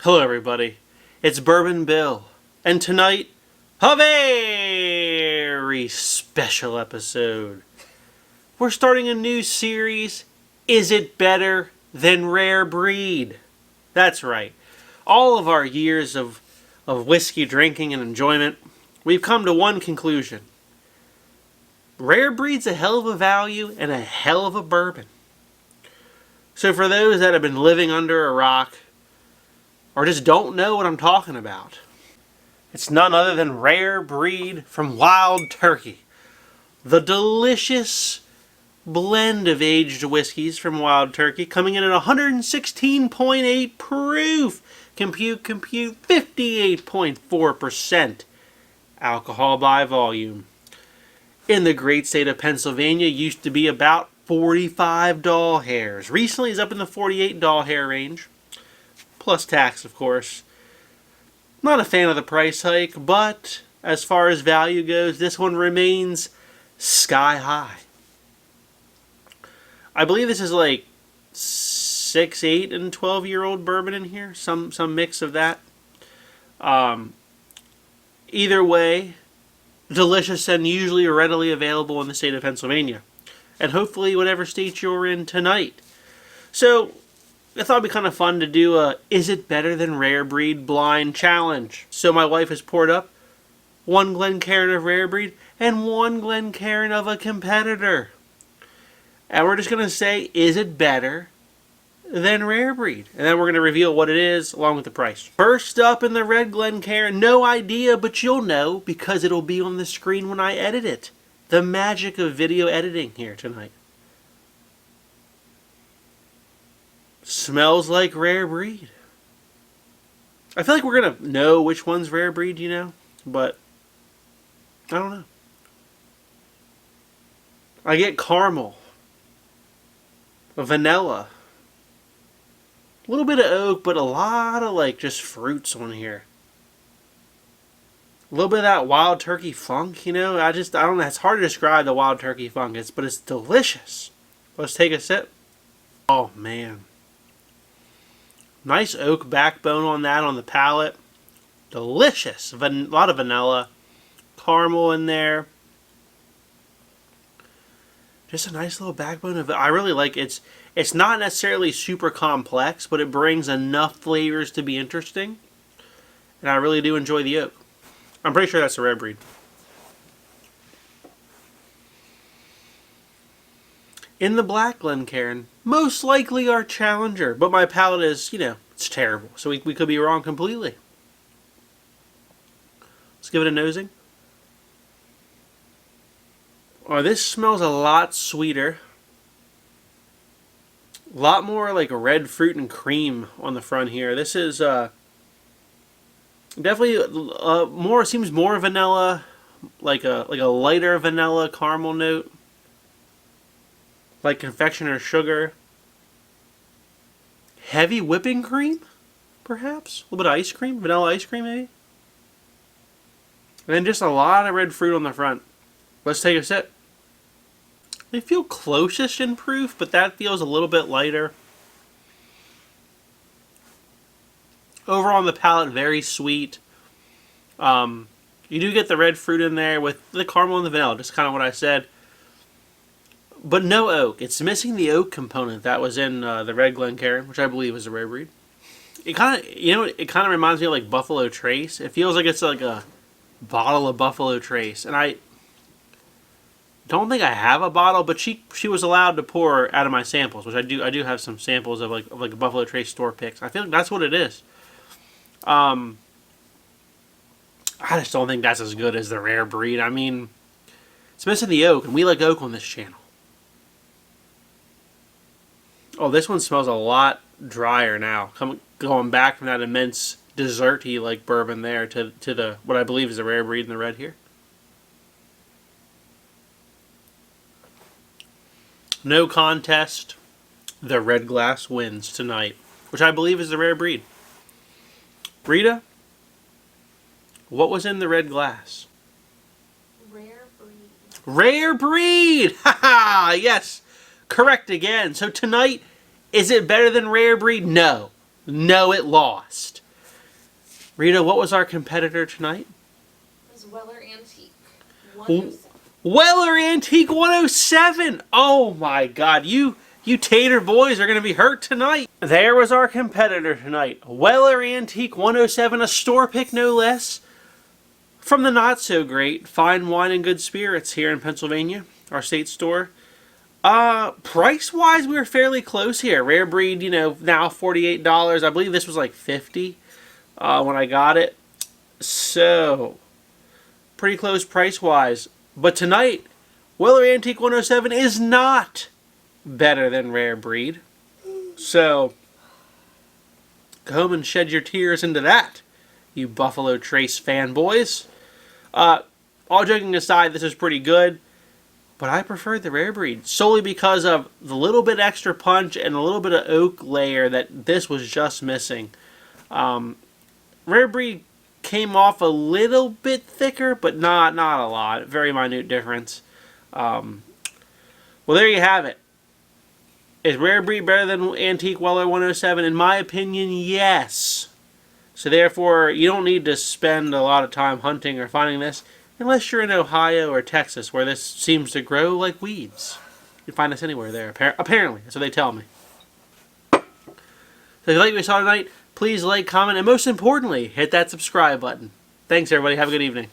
Hello everybody, it's Bourbon Bill, and tonight, a very special episode. We're starting a new series, Is It Better Than Rare Breed? That's right. All of our years of whiskey drinking and enjoyment, we've come to one conclusion. Rare Breed's a hell of a value and a hell of a bourbon. So for those that have been living under a rock, or just don't know what I'm talking about, it's none other than Rare Breed from Wild Turkey. The delicious blend of aged whiskeys from Wild Turkey, coming in at 116.8 proof. Compute, 58.4% alcohol by volume. In the great state of Pennsylvania, used to be about 45 doll hairs. Recently, it's up in the 48 doll hair range. Plus tax, of course. Not a fan of the price hike, but as far as value goes, this one remains sky high. I believe this is like 6, 8, and 12-year-old bourbon in here. Some mix of that. Either way, delicious and usually readily available in the state of Pennsylvania. And hopefully whatever state you're in tonight. So, I thought it'd be kind of fun to do a Is It Better Than Rare Breed blind challenge. So my wife has poured up 1 Glencairn of Rare Breed and 1 Glencairn of a competitor. And we're just going to say, is it better than Rare Breed? And then we're going to reveal what it is along with the price. First up in the red Glencairn, no idea, but you'll know because it'll be on the screen when I edit it. The magic of video editing here tonight. Smells like Rare Breed. I feel like we're going to know which one's Rare Breed, you know? But, I don't know. I get caramel. Vanilla. A little bit of oak, but a lot of, like, just fruits on here. A little bit of that Wild Turkey funk, you know? I don't know. It's hard to describe the Wild Turkey funk. But it's delicious. Let's take a sip. Oh, man. Nice oak backbone on that on the palate. Delicious. A lot of vanilla. Caramel in there. Just a nice little backbone of it. I really like it. It's not necessarily super complex, but it brings enough flavors to be interesting. And I really do enjoy the oak. I'm pretty sure that's a Rare Breed. In the black Glencairn, most likely our challenger, but my palate is, it's terrible. So we could be wrong completely. Let's give it a nosing. Oh, this smells a lot sweeter. A lot more like a red fruit and cream on the front here. This is definitely seems more vanilla, like a lighter vanilla caramel note. Like confectioner's sugar. Heavy whipping cream, perhaps? A little bit of ice cream, vanilla ice cream maybe? And then just a lot of red fruit on the front. Let's take a sip. They feel closest in proof, but that feels a little bit lighter. Overall on the palate, very sweet. You do get the red fruit in there with the caramel and the vanilla, just kind of what I said. But no oak. It's missing the oak component that was in the red Glencairn, which I believe is a Rare Breed. It kind of, it kind of reminds me of like Buffalo Trace. It feels like it's like a bottle of Buffalo Trace, and I don't think I have a bottle, but she was allowed to pour out of my samples, which I do. I do have some samples of like a Buffalo Trace store picks. I feel like that's what it is. I just don't think that's as good as the Rare Breed. I mean, it's missing the oak, and we like oak on this channel. Oh, this one smells a lot drier now. Going back from that immense desserty like bourbon there to the what I believe is a Rare Breed in the red here. No contest. The red glass wins tonight, which I believe is the Rare Breed. Rita, what was in the red glass? Rare Breed. Rare Breed! Haha! Yes! Correct again. So tonight, is it better than Rare Breed? No. No, it lost. Rita, what was our competitor tonight? It was Weller Antique. 107. Weller Antique 107! Oh my god, you tater boys are going to be hurt tonight. There was our competitor tonight. Weller Antique 107, a store pick no less. From the not so great Fine Wine and Good Spirits here in Pennsylvania, our state store. Price wise, we were fairly close here. Rare breed, now $48. I believe this was like $50 when I got it. So, pretty close price wise. But tonight, Weller Antique 107 is not better than Rare Breed. So, go home and shed your tears into that, you Buffalo Trace fanboys. All joking aside, this is pretty good, but I prefer the Rare Breed solely because of the little bit extra punch and a little bit of oak layer that this was just missing. Rare Breed came off a little bit thicker, but not a lot. Very minute difference. Well, there you have it. Is Rare Breed better than Antique Weller 107? In my opinion, yes. So therefore, you don't need to spend a lot of time hunting or finding this unless you're in Ohio or Texas, where this seems to grow like weeds. You can find this anywhere there, apparently. That's what they tell me. So if you like what you saw tonight, please like, comment, and most importantly, hit that subscribe button. Thanks, everybody. Have a good evening.